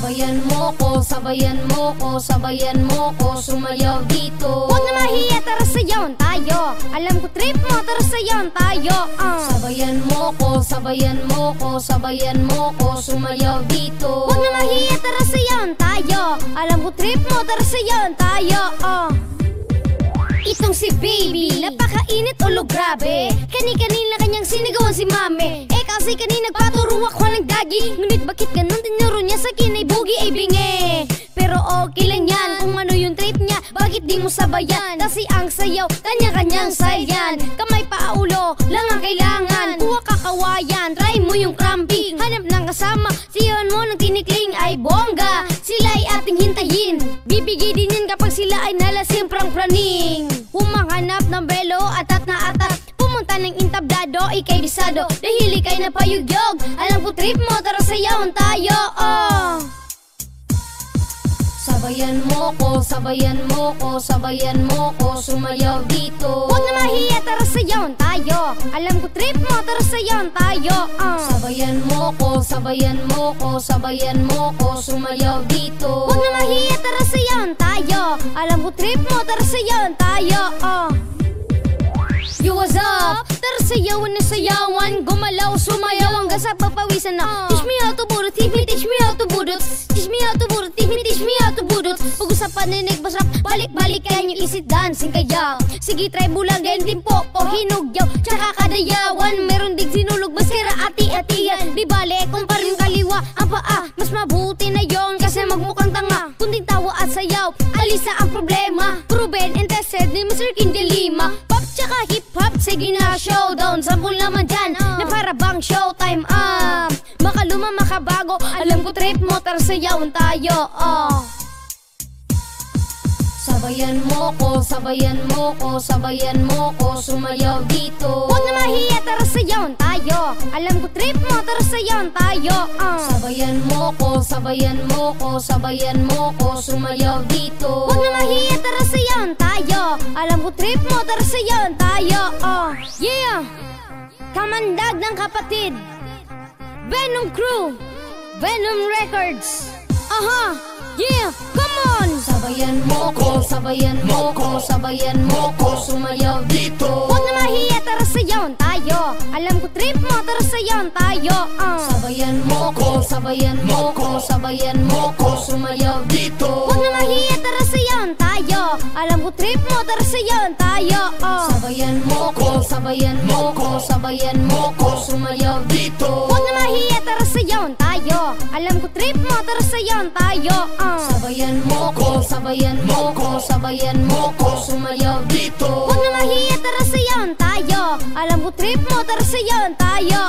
Sabayan mo ko, sabayan mo ko, sabayan mo ko, sumayaw dito. Huwag na mahiya, tara sayawan tayo. Alam ko trip mo, tara sayawan tayo. Sabayan mo ko, sabayan mo ko, sabayan mo ko, sumayaw dito. Huwag na mahiya, tara sayawan tayo. Alam ko trip mo, tara sayawan tayo. Itong si baby, napakainit ulo grabe. Kani-kanila kanyang sinigawan si mami. Kasi kanina nagpaturuak ko ng dagi. Ngunit bakit ganun tinuro niya sa akin ay bugi ay bingi. Pero okay lang yan kung ano yung trip niya. Bakit di mo sabayan? Kasi ang sayaw, kanya-kanyang sayan. Kamay pa ulo, lang ang kailangan. Kuha kakawayan, try mo yung cramping. Hanap ng kasama, siyawan mo ng tinikling ay bongga. Sila ay ating hintayin. Bibigay din yan kapag sila ay nalasing prang-praning. Humanghanap ng belo, atat na atat. Pumunta ng intablado, ikay bisado. Dahil ikay na payugyog. Alam ko trip mo, tara sayawan tayo. Sabayan mo ko, sabayan mo ko, sabayan mo ko, sumayaw dito. Huwag na mahiya, tara sayawan tayo. Alam ko trip mo, tara sayawan tayo. Sabayan mo ko, sabayan mo ko, sabayan mo ko, sumayaw dito. Huwag na mahiya, tara sayawan tayo. Alam ko trip mo, tara sayawan tayo. Yo, what's up? Tara sayawan na sayawan. Gumalaw, sumayaw hanggang sa papawisan na. Teach me how to budot, teach me how to budot. Teach me how to budot, teach me how to budot. Pag-usapan na nagbasrak, balik-balik kayo yung isit dancing kaya. Sige, try bulang, ganyan din po, hinugyaw. Tsaka kadayawan, meron dig sinulog, maskara ati-atiyan. Di bale, kung parang kaliwa, ang paa, mas mabuti na yon kasi magmukhang tanga. Kunding tawa at sayaw, alis na ang problema. Proven and tested ni Mr. King de Lima. Pop tsaka hip-hop, sige na showdown. Sampul naman dyan, na para bang showtime. Makaluma, makabago, alam ko trip mo, tara sayawan tayo. Sabayan mo ko, sabayan mo ko, sabayan mo ko, sumayaw dito. Huwag na mahiya, tara sayawan tayo. Alam ko trip mo, tara sayawan tayo. Sabayan mo ko, sabayan mo ko, sabayan mo ko, sumayaw dito. Huwag na mahiya, tara sayawan tayo. Alam ko trip mo, tara sayawan tayo. Yeah! Kamandag ng kapatid, Venom Crew, Venom Records. Yeah, come on! Sabayan mo ko, sabayan mo ko, sabayan mo ko, sumayaw dito. Huwag na mahiya, tara sayawan tayo. Alam ko trip mo, tara sayawan tayo. Sabayan mo ko, sabayan mo ko, sabayan mo ko, sumayaw dito. Huwag na mahiya, tara sayawan tayo. Alam ko trip mo, tara sayawan tayo. Sabayan mo ko, sabayan mo ko, sabayan mo ko, sumayaw dito. Huwag na mahiya, tara sayawan tayo. Alam ko trip mo, tara sayawan tayo. Sabayan mo ko, sabayan mo ko, sabayan mo ko, sumayaw dito. Huwag na mahiya, tara sayawan tayo. Alam ko trip mo, tara sayawan tayo.